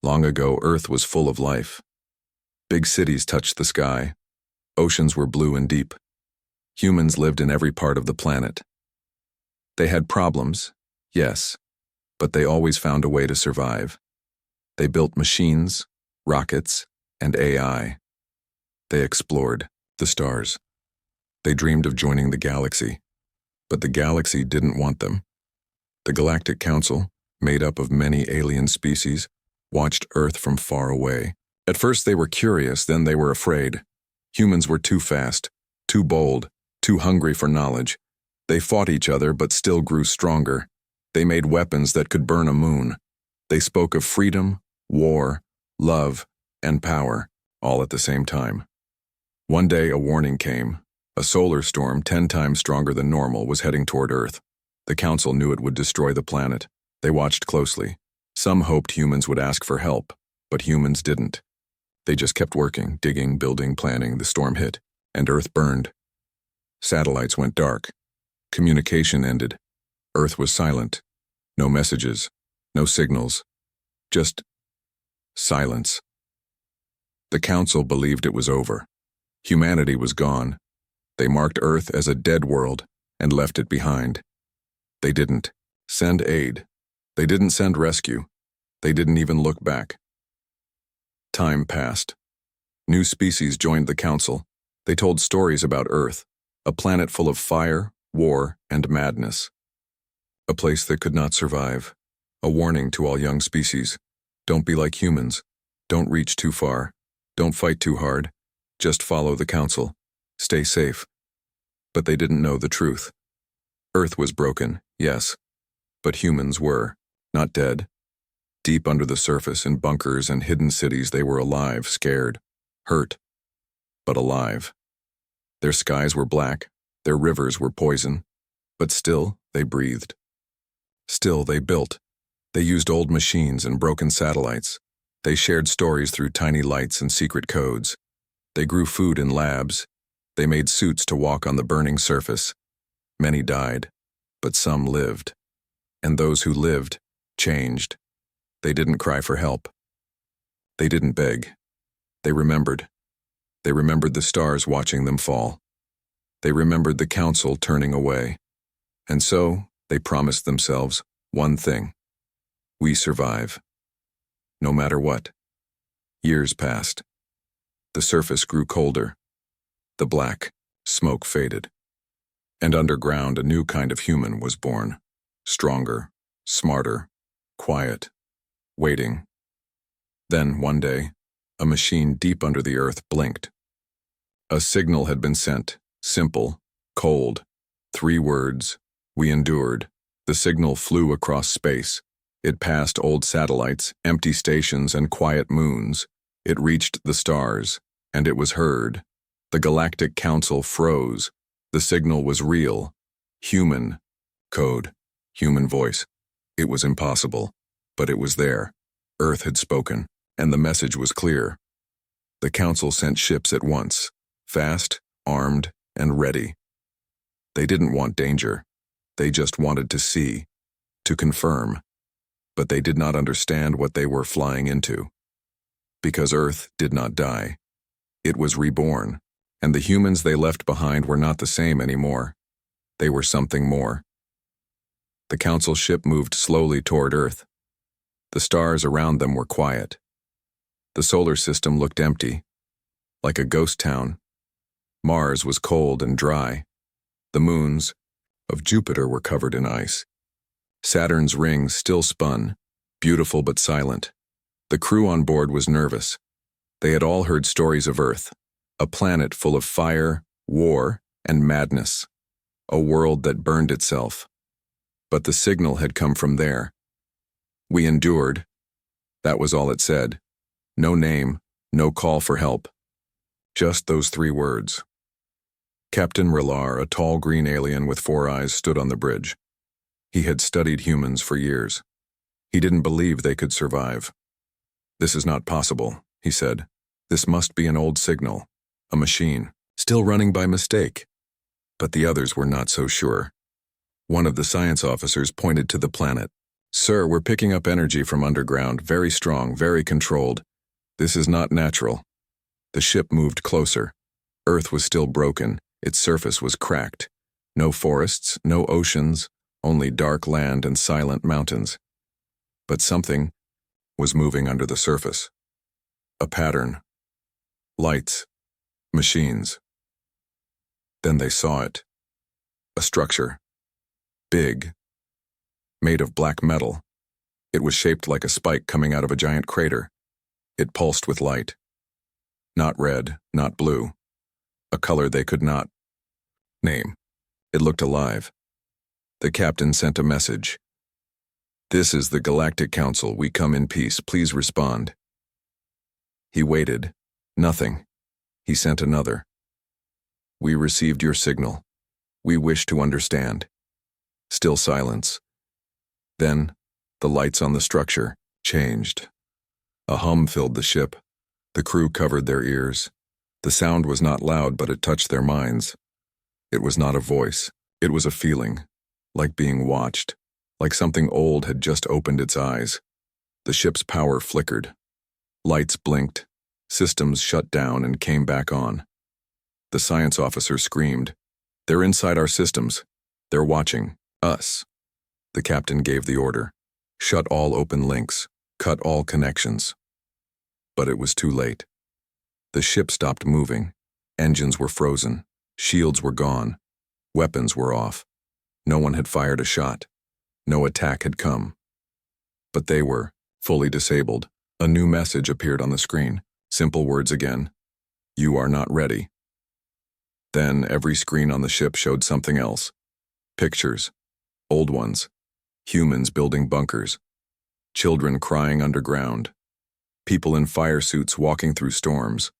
Long ago, Earth was full of life. Big cities touched the sky. Oceans were blue and deep. Humans lived in every part of the planet. They had problems, yes, but they always found a way to survive. They built machines, rockets, and AI. They explored the stars. They dreamed of joining the galaxy, but the galaxy didn't want them. The Galactic Council, made up of many alien species, watched Earth from far away. At first they were curious, then they were afraid. Humans were too fast, too bold, too hungry for knowledge. They fought each other but still grew stronger. They made weapons that could burn a moon. They spoke of freedom, war, love, and power, all at the same time. One day a warning came. A solar storm 10 times stronger than normal was heading toward Earth. The Council knew it would destroy the planet. They watched closely. Some hoped humans would ask for help, but humans didn't. They just kept working, digging, building, planning. The storm hit, and Earth burned. Satellites went dark. Communication ended. Earth was silent. No messages, no signals, just silence. The Council believed it was over. Humanity was gone. They marked Earth as a dead world and left it behind. They didn't send aid. They didn't send rescue. They didn't even look back. Time passed. New species joined the Council. They told stories about Earth, a planet full of fire, war, and madness. A place that could not survive. A warning to all young species. Don't be like humans. Don't reach too far. Don't fight too hard. Just follow the Council. Stay safe. But they didn't know the truth. Earth was broken, yes, but humans were, not dead. Deep under the surface in bunkers and hidden cities they were alive, scared, hurt, but alive. Their skies were black, their rivers were poison, but still they breathed. Still they built. They used old machines and broken satellites. They shared stories through tiny lights and secret codes. They grew food in labs. They made suits to walk on the burning surface. Many died, but some lived. And those who lived changed. They didn't cry for help. They didn't beg. They remembered. They remembered the stars watching them fall. They remembered the Council turning away. And so they promised themselves one thing. We survive. No matter what. Years passed. The surface grew colder. The black smoke faded. And underground a new kind of human was born. Stronger, smarter, quiet, waiting. Then, one day, a machine deep under the earth blinked. A signal had been sent, simple, cold. 3 words. We endured. The signal flew across space. It passed old satellites, empty stations, and quiet moons. It reached the stars, and it was heard. The Galactic Council froze. The signal was real. Human. Code. Human voice. It was impossible, but it was there. Earth had spoken, and the message was clear. The Council sent ships at once, fast, armed, and ready. They didn't want danger. They just wanted to see, to confirm. But they did not understand what they were flying into. Because Earth did not die. It was reborn, and the humans they left behind were not the same anymore. They were something more. The Council ship moved slowly toward Earth. The stars around them were quiet. The solar system looked empty, like a ghost town. Mars was cold and dry. The moons of Jupiter were covered in ice. Saturn's rings still spun, beautiful but silent. The crew on board was nervous. They had all heard stories of Earth, a planet full of fire, war, and madness, a world that burned itself. But the signal had come from there. We endured. That was all it said. No name, no call for help. Just those 3 words. Captain Relar, a tall green alien with 4 eyes, stood on the bridge. He had studied humans for years. He didn't believe they could survive. "This is not possible," he said. "This must be an old signal, a machine, still running by mistake." But the others were not so sure. One of the science officers pointed to the planet. Sir, we're picking up energy from underground, very strong, very controlled. This is not natural. The ship moved closer. Earth was still broken. Its surface was cracked. No forests, no oceans, only dark land and silent mountains. But something was moving under the surface. A pattern. Lights. Machines. Then they saw it. A structure. Big. Made of black metal. It was shaped like a spike coming out of a giant crater. It pulsed with light. Not red, not blue. A color they could not name. It looked alive. The captain sent a message. "This is the Galactic Council. We come in peace. Please respond." He waited. Nothing. He sent another. "We received your signal. We wish to understand." Still silence. Then, the lights on the structure changed. A hum filled the ship. The crew covered their ears. The sound was not loud, but it touched their minds. It was not a voice. It was a feeling, like being watched, like something old had just opened its eyes. The ship's power flickered. Lights blinked. Systems shut down and came back on. The science officer screamed, "They're inside our systems. They're watching us." The captain gave the order. Shut all open links. Cut all connections. But it was too late. The ship stopped moving. Engines were frozen. Shields were gone. Weapons were off. No one had fired a shot. No attack had come. But they were fully disabled. A new message appeared on the screen. Simple words again. "You are not ready." Then every screen on the ship showed something else. Pictures. Old ones. Humans building bunkers. Children crying underground. People in fire suits walking through storms.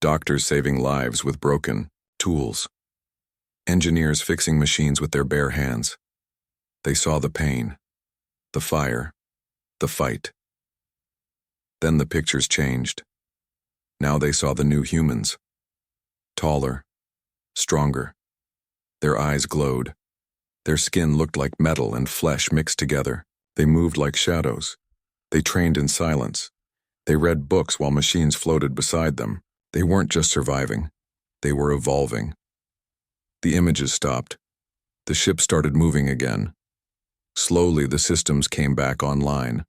Doctors saving lives with broken tools. Engineers fixing machines with their bare hands. They saw the pain, the fire, the fight. Then the pictures changed. Now they saw the new humans. Taller, stronger. Their eyes glowed. Their skin looked like metal and flesh mixed together. They moved like shadows. They trained in silence. They read books while machines floated beside them. They weren't just surviving. They were evolving. The images stopped. The ship started moving again. Slowly, the systems came back online.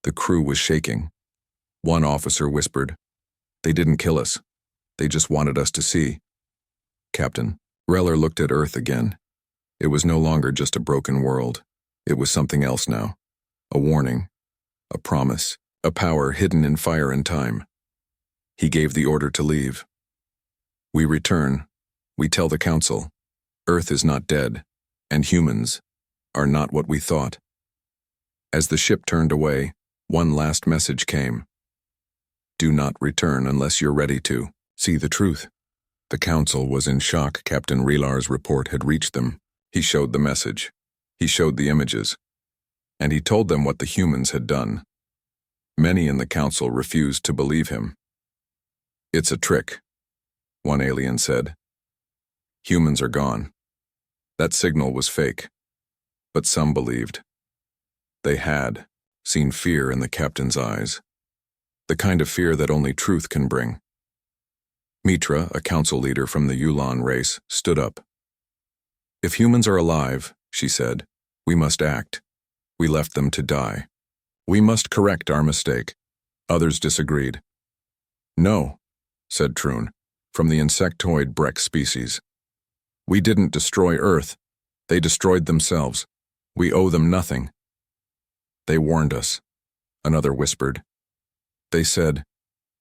The crew was shaking. One officer whispered, "They didn't kill us. They just wanted us to see." "Captain." Reller looked at Earth again. It was no longer just a broken world. It was something else now. A warning. A promise. A power hidden in fire and time. He gave the order to leave. "We return. We tell the Council. Earth is not dead, and humans are not what we thought." As the ship turned away, one last message came. "Do not return unless you're ready to see the truth." The Council was in shock. Captain Relar's report had reached them. He showed the message. He showed the images. And he told them what the humans had done. Many in the Council refused to believe him. "It's a trick," one alien said. "Humans are gone." That signal was fake. But some believed. They had seen fear in the captain's eyes. The kind of fear that only truth can bring. Mitra, a council leader from the Yulan race, stood up. "If humans are alive," she said, "we must act. We left them to die. We must correct our mistake." Others disagreed. "No," said Troon, from the insectoid Breck species. "We didn't destroy Earth. They destroyed themselves. We owe them nothing." "They warned us," another whispered. "They said,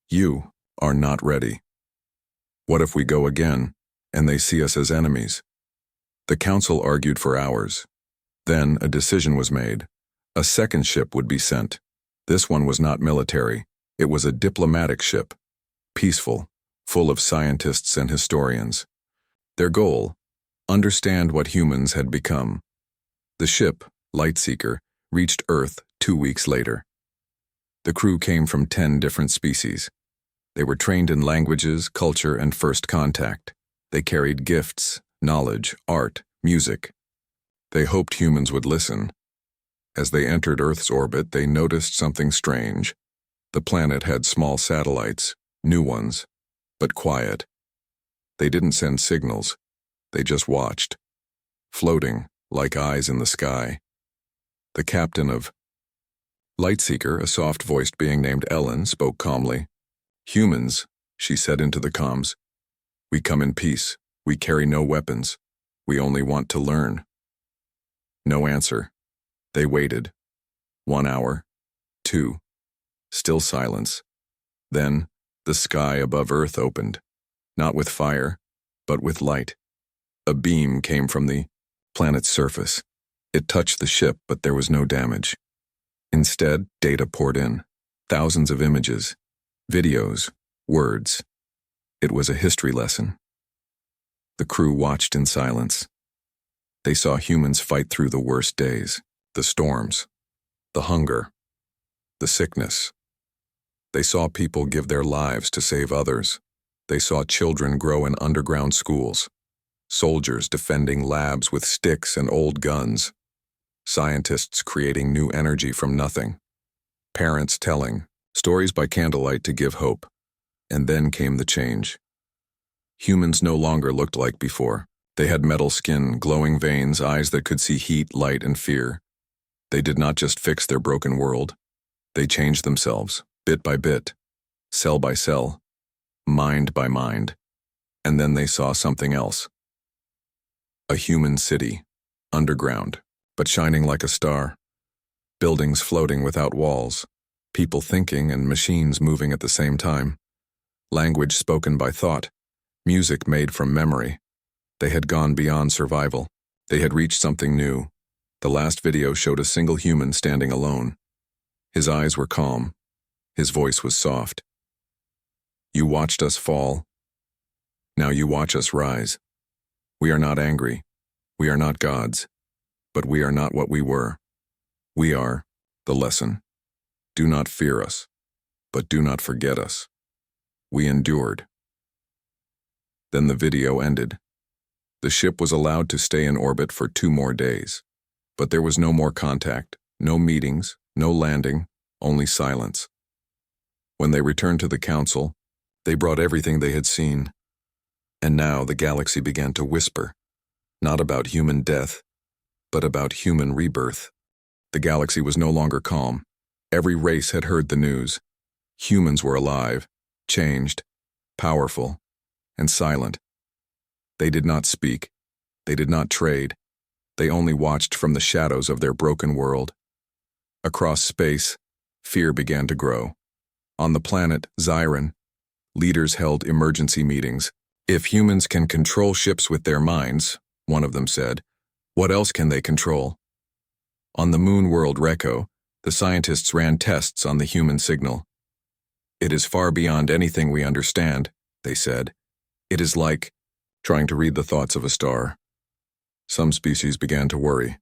'You are not ready.' What if we go again, and they see us as enemies?" The council argued for hours. Then a decision was made. A second ship would be sent. This one was not military. It was a diplomatic ship. Peaceful, full of scientists and historians. Their goal, understand what humans had become. The ship, Lightseeker, reached Earth 2 weeks later. The crew came from 10 different species. They were trained in languages, culture, and first contact. They carried gifts, knowledge, art, music. They hoped humans would listen. As they entered Earth's orbit, they noticed something strange. The planet had small satellites, new ones, but quiet. They didn't send signals, they just watched, floating like eyes in the sky. The captain of Lightseeker, a soft-voiced being named Ellen, spoke calmly. "Humans," she said into the comms. "We come in peace. We carry no weapons. We only want to learn." No answer. They waited. 1 hour. 2. Still silence. Then, the sky above Earth opened. Not with fire, but with light. A beam came from the planet's surface. It touched the ship, but there was no damage. Instead, data poured in. Thousands of images, videos, words. It was a history lesson. The crew watched in silence. They saw humans fight through the worst days, the storms, the hunger, the sickness. They saw people give their lives to save others. They saw children grow in underground schools, soldiers defending labs with sticks and old guns, scientists creating new energy from nothing, parents telling stories by candlelight to give hope. And then came the change. Humans no longer looked like before. They had metal skin, glowing veins, eyes that could see heat, light, and fear. They did not just fix their broken world. They changed themselves, bit by bit, cell by cell, mind by mind. And then they saw something else. A human city, underground, but shining like a star. Buildings floating without walls, people thinking and machines moving at the same time. Language spoken by thought, music made from memory. They had gone beyond survival. They had reached something new. The last video showed a single human standing alone. His eyes were calm. His voice was soft. "You watched us fall. Now you watch us rise. We are not angry. We are not gods. But we are not what we were. We are the lesson. Do not fear us, but do not forget us. We endured." Then the video ended. The ship was allowed to stay in orbit for 2 more days. But there was no more contact, no meetings, no landing, only silence. When they returned to the council, they brought everything they had seen. And now the galaxy began to whisper, not about human death, but about human rebirth. The galaxy was no longer calm. Every race had heard the news. Humans were alive, changed, powerful, and silent. They did not speak. They did not trade. They only watched from the shadows of their broken world. Across space, fear began to grow. On the planet, Zyron, leaders held emergency meetings. "If humans can control ships with their minds," one of them said, "what else can they control?" On the moon world Recco, the scientists ran tests on the human signal. "It is far beyond anything we understand," they said. "It is like trying to read the thoughts of a star." Some species began to worry.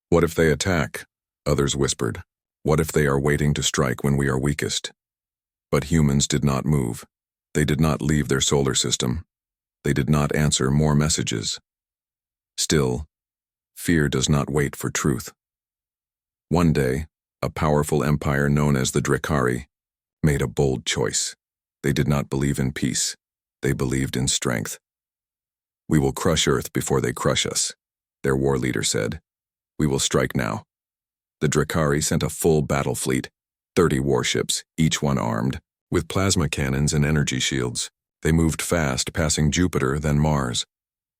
"What if they attack?" Others whispered. "What if they are waiting to strike when we are weakest?" But humans did not move. They did not leave their solar system. They did not answer more messages. Still, fear does not wait for truth. One day, a powerful empire known as the Drakari made a bold choice. They did not believe in peace. They believed in strength. "We will crush Earth before they crush us," their war leader said. "We will strike now." The Drakari sent a full battle fleet, 30 warships, each one armed, with plasma cannons and energy shields. They moved fast, passing Jupiter, then Mars.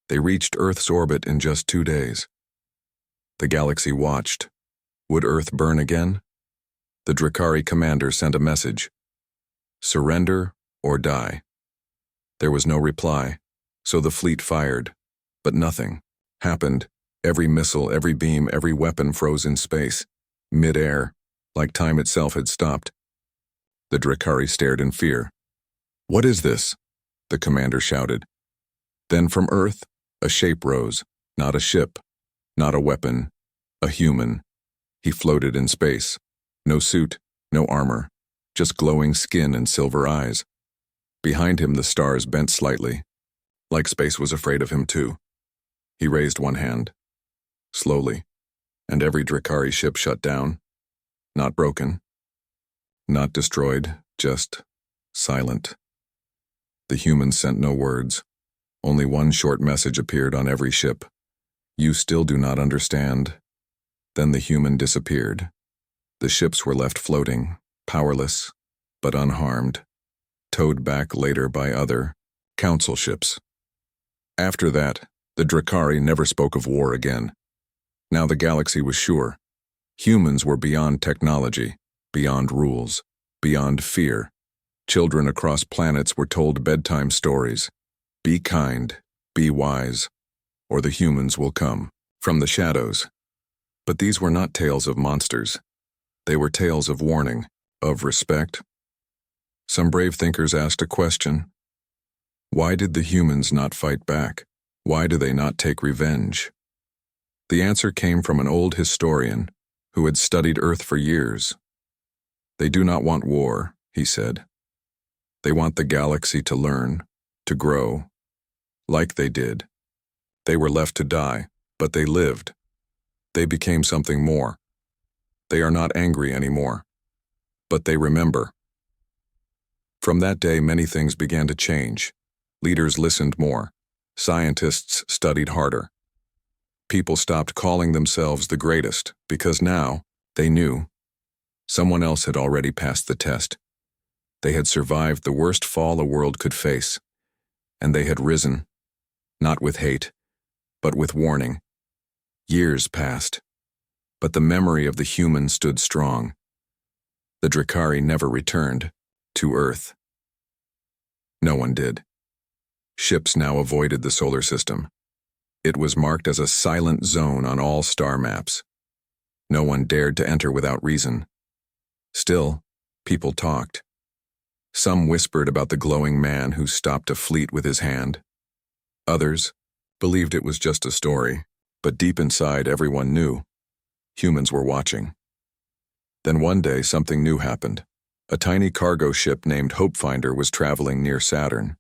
They reached Earth's orbit in just 2 days. The galaxy watched. Would Earth burn again? The Drakari commander sent a message: "Surrender or die." There was no reply, so the fleet fired. But nothing happened. Every missile, every beam, every weapon froze in space, mid-air, like time itself had stopped. The Drakari stared in fear. "What is this?" the commander shouted. Then from Earth, a shape rose, not a ship, not a weapon, a human. He floated in space. No suit, no armor, just glowing skin and silver eyes. Behind him the stars bent slightly, like space was afraid of him too. He raised one hand. Slowly, and every Drakari ship shut down. Not broken. Not destroyed, just silent. The humans sent no words. Only one short message appeared on every ship. You still do not understand. Then the human disappeared. The ships were left floating, powerless, but unharmed, towed back later by other council ships. After that, the Drakari never spoke of war again. Now the galaxy was sure. Humans were beyond technology, beyond rules, beyond fear. Children across planets were told bedtime stories. Be kind, be wise, or the humans will come from the shadows. But these were not tales of monsters. They were tales of warning, of respect. Some brave thinkers asked a question. Why did the humans not fight back? Why do they not take revenge? The answer came from an old historian who had studied Earth for years. They do not want war, he said. They want the galaxy to learn, to grow, like they did. They were left to die, but they lived. They became something more. They are not angry anymore, but they remember. From that day, many things began to change. Leaders listened more. Scientists studied harder. People stopped calling themselves the greatest because now they knew someone else had already passed the test. They had survived the worst fall a world could face, and they had risen, not with hate, but with warning. Years passed, but the memory of the human stood strong. The Drakari never returned to Earth. No one did. Ships now avoided the solar system. It was marked as a silent zone on all star maps. No one dared to enter without reason. Still, people talked. Some whispered about the glowing man who stopped a fleet with his hand. Others believed it was just a story, but deep inside everyone knew. Humans were watching. Then one day something new happened. A tiny cargo ship named Hopefinder was traveling near Saturn.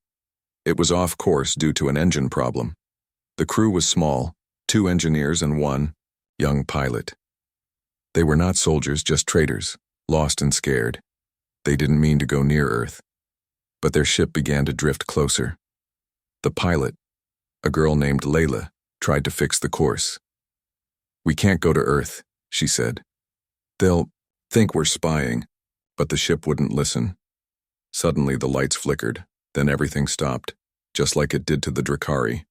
It was off course due to an engine problem. The crew was small, 2 engineers and 1 young pilot. They were not soldiers, just traders, lost and scared. They didn't mean to go near Earth, but their ship began to drift closer. The pilot, a girl named Layla, tried to fix the course. "We can't go to Earth," she said. "They'll think we're spying," but the ship wouldn't listen. Suddenly the lights flickered, then everything stopped, just like it did to the Drakari.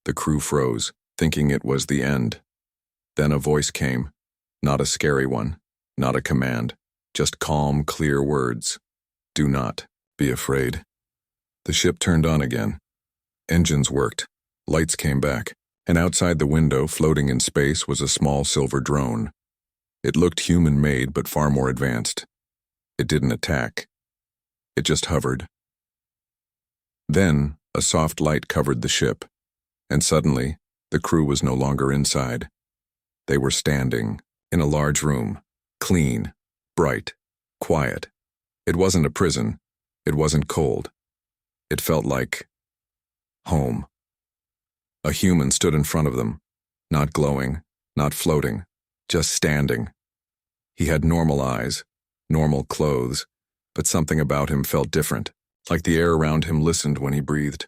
The crew froze, thinking it was the end. Then a voice came, not a scary one, not a command, just calm, clear words. "Do not be afraid." The ship turned on again. Engines worked, lights came back, and outside the window, floating in space, was a small silver drone. It looked human-made but far more advanced. It didn't attack. It just hovered. Then, a soft light covered the ship, and suddenly, the crew was no longer inside. They were standing in a large room, clean, bright, quiet. It wasn't a prison. It wasn't cold. It felt like home. A human stood in front of them, not glowing, not floating, just standing. He had normal eyes, normal clothes, but something about him felt different, like the air around him listened when he breathed.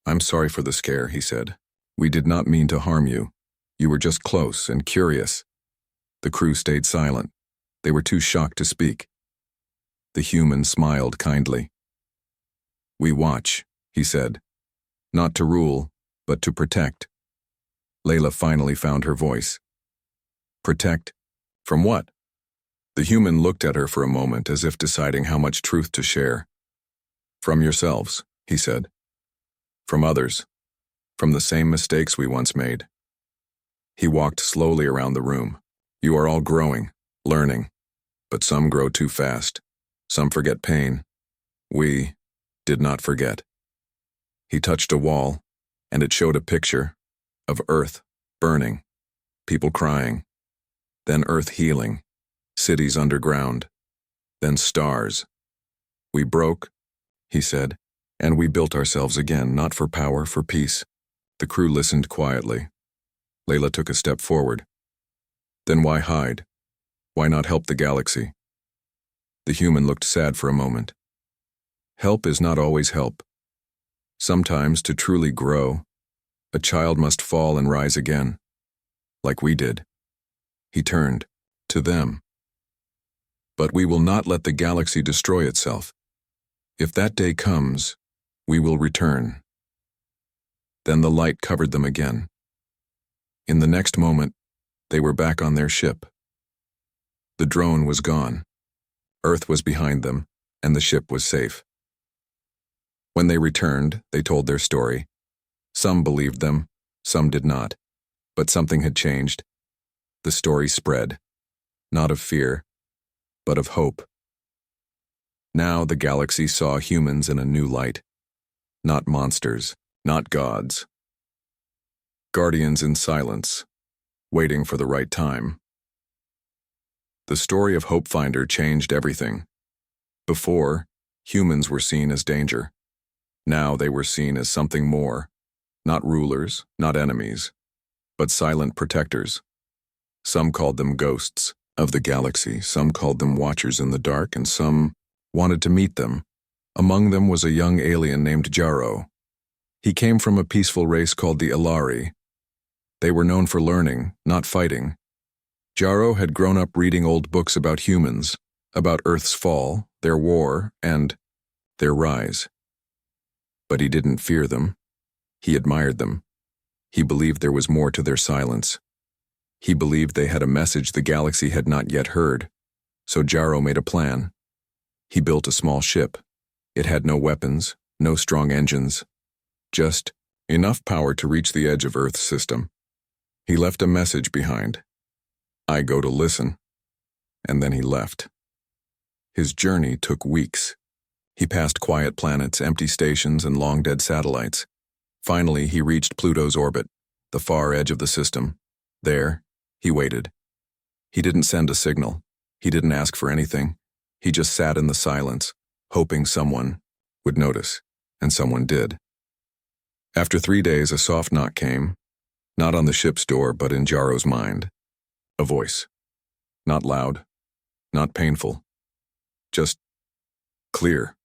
"I'm sorry for the scare," he said. "We did not mean to harm you. You were just close and curious." The crew stayed silent. They were too shocked to speak. The human smiled kindly. "We watch," he said. "Not to rule, but to protect." Layla finally found her voice. "Protect? From what?" The human looked at her for a moment as if deciding how much truth to share. "From yourselves," he said. "From others. From the same mistakes we once made." He walked slowly around the room. "You are all growing, learning, but some grow too fast. Some forget pain. We did not forget." He touched a wall, and it showed a picture of Earth burning, people crying, then Earth healing, cities underground, then stars. "We broke," he said, "and we built ourselves again, not for power, for peace." The crew listened quietly. Layla took a step forward. Then why hide? Why not help the galaxy? The human looked sad for a moment. Help is not always help. Sometimes, to truly grow, a child must fall and rise again, like we did. He turned to them. But we will not let the galaxy destroy itself. If that day comes, we will return. Then the light covered them again. In the next moment, they were back on their ship. The drone was gone. Earth was behind them, and the ship was safe. When they returned, they told their story. Some believed them, some did not. But something had changed. The story spread, not of fear, but of hope. Now the galaxy saw humans in a new light. Not monsters, not gods. Guardians in silence, waiting for the right time. The story of Hope Finder changed everything. Before, humans were seen as danger. Now they were seen as something more. Not rulers, not enemies, but silent protectors. Some called them ghosts of the galaxy, some called them watchers in the dark, and some wanted to meet them. Among them was a young alien named Jaro. He came from a peaceful race called the Ilari. They were known for learning, not fighting. Jaro had grown up reading old books about humans, about Earth's fall, their war, and their rise. But he didn't fear them. He admired them. He believed there was more to their silence. He believed they had a message the galaxy had not yet heard. So Jaro made a plan. He built a small ship. It had no weapons, no strong engines, just enough power to reach the edge of Earth's system. He left a message behind. I go to listen. And then he left. His journey took weeks. He passed quiet planets, empty stations, and long-dead satellites. Finally, he reached Pluto's orbit, the far edge of the system. There, he waited. He didn't send a signal. He didn't ask for anything. He just sat in the silence, hoping someone would notice, and someone did. After 3 days, a soft knock came, not on the ship's door, but in Jaro's mind. A voice. Not loud, not painful, just clear.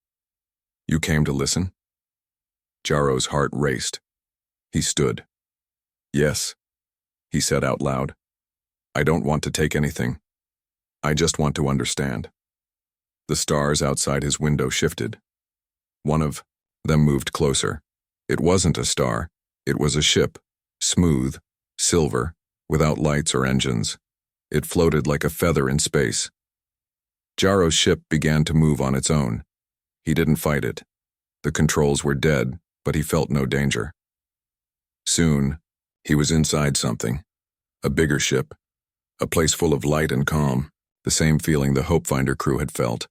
You came to listen? Jaro's heart raced. He stood. Yes, he said out loud. I don't want to take anything. I just want to understand. The stars outside his window shifted. One of them moved closer. It wasn't a star. It was a ship, smooth, silver, without lights or engines. It floated like a feather in space. Jaro's ship began to move on its own. He didn't fight it. The controls were dead, but he felt no danger. Soon, he was inside something. A bigger ship. A place full of light and calm. The same feeling the Hope Finder crew had felt.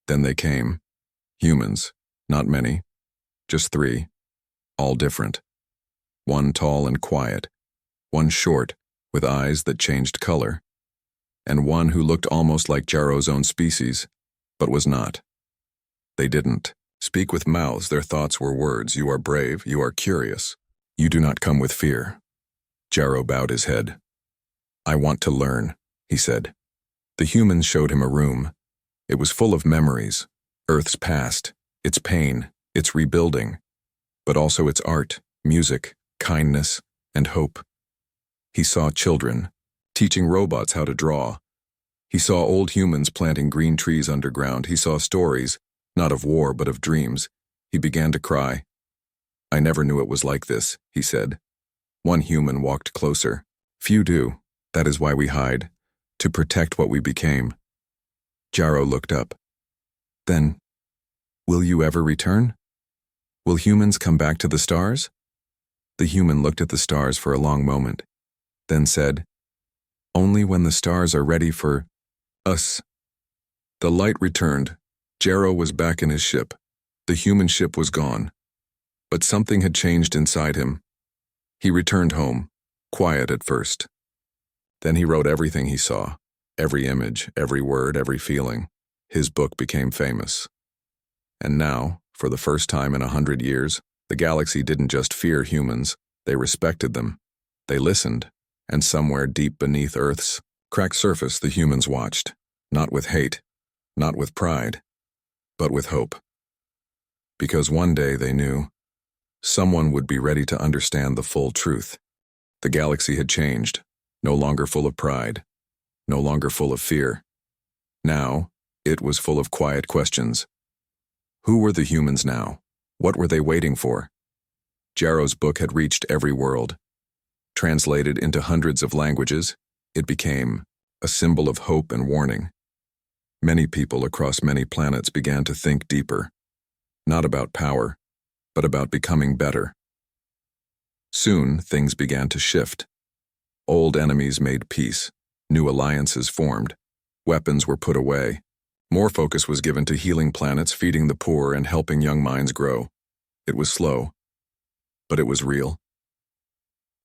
Then they came. Humans. Not many. Just 3. All different. One tall and quiet. One short, with eyes that changed color. And one who looked almost like Jaro's own species, but was not. They didn't speak with mouths. Their thoughts were words. You are brave. You are curious. You do not come with fear. Jaro bowed his head. I want to learn, he said. The humans showed him a room. It was full of memories, Earth's past, its pain, its rebuilding, but also its art, music, kindness, and hope. He saw children, teaching robots how to draw. He saw old humans planting green trees underground. He saw stories, not of war but of dreams. He began to cry. I never knew it was like this, he said. One human walked closer. Few do. That is why we hide, to protect what we became. Jaro looked up. Then, will you ever return? Will humans come back to the stars? The human looked at the stars for a long moment, then said, Only when the stars are ready for us. The light returned. Jaro was back in his ship. The human ship was gone. But something had changed inside him. He returned home, quiet at first. Then he wrote everything he saw, every image, every word, every feeling. His book became famous. And now, for the first time in 100 years, the galaxy didn't just fear humans, they respected them. They listened, and somewhere deep beneath Earth's Cracked surface the humans watched, not with hate, not with pride, but with hope. Because one day they knew, someone would be ready to understand the full truth. The galaxy had changed, no longer full of pride, no longer full of fear. Now, it was full of quiet questions. Who were the humans now? What were they waiting for? Jarrow's book had reached every world. Translated into hundreds of languages, it became a symbol of hope and warning. Many people across many planets began to think deeper, not about power, but about becoming better. Soon, things began to shift. Old enemies made peace, new alliances formed, weapons were put away. More focus was given to healing planets, feeding the poor, and helping young minds grow. It was slow, but it was real.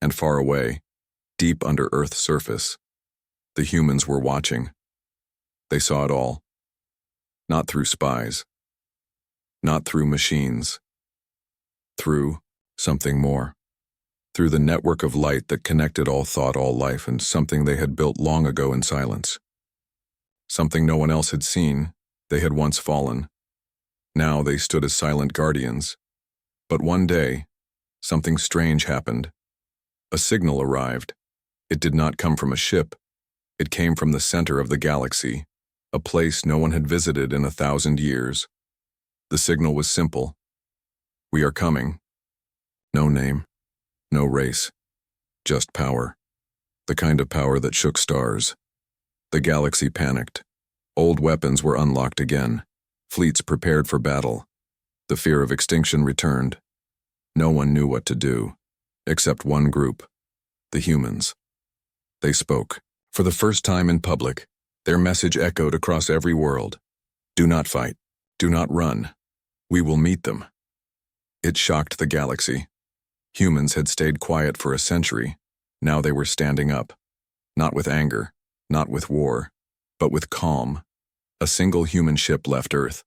And far away, deep under Earth's surface, the humans were watching. They saw it all. Not through spies. Not through machines. Through something more. Through the network of light that connected all thought, all life, and something they had built long ago in silence. Something no one else had seen. They had once fallen. Now they stood as silent guardians. But one day, something strange happened. A signal arrived. It did not come from a ship. It came from the center of the galaxy, a place no one had visited in 1,000 years. The signal was simple. We are coming. No name, no race, just power. The kind of power that shook stars. The galaxy panicked. Old weapons were unlocked again. Fleets prepared for battle. The fear of extinction returned. No one knew what to do, except one group, the humans. They spoke. For the first time in public, their message echoed across every world. Do not fight. Do not run. We will meet them. It shocked the galaxy. Humans had stayed quiet for a century. Now they were standing up. Not with anger, not with war, but with calm. A single human ship left Earth.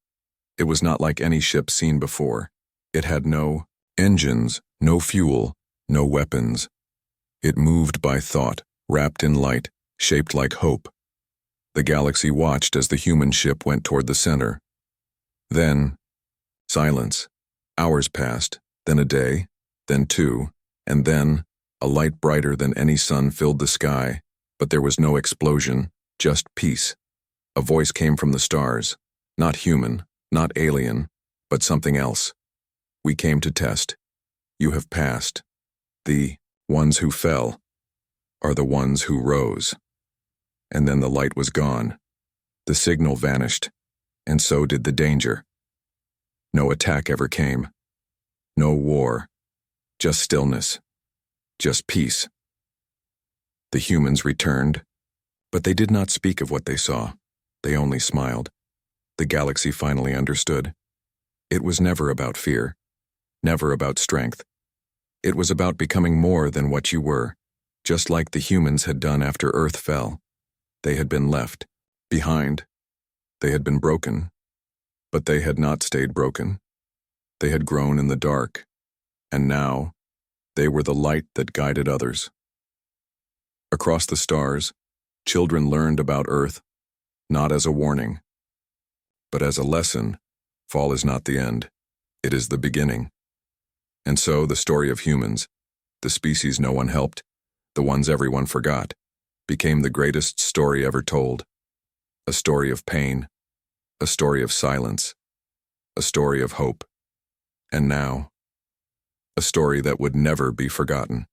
It was not like any ship seen before. It had no engines, no fuel, no weapons. It moved by thought, wrapped in light, shaped like hope. The galaxy watched as the human ship went toward the center. Then, silence. Hours passed, then a day, then two, and then, a light brighter than any sun filled the sky, but there was no explosion, just peace. A voice came from the stars, not human, not alien, but something else. We came to test. You have passed. The ones who fell are the ones who rose. And then the light was gone. The signal vanished, and so did the danger. No attack ever came. No war. Just stillness. Just peace. The humans returned, but they did not speak of what they saw. They only smiled. The galaxy finally understood. It was never about fear, never about strength. It was about becoming more than what you were, just like the humans had done after Earth fell. They had been left behind. They had been broken, but they had not stayed broken. They had grown in the dark, and now they were the light that guided others. Across the stars, children learned about Earth, not as a warning, but as a lesson. Fall is not the end, it is the beginning. And so the story of humans, the species no one helped, the ones everyone forgot, became the greatest story ever told. A story of pain, a story of silence, a story of hope, and now, a story that would never be forgotten.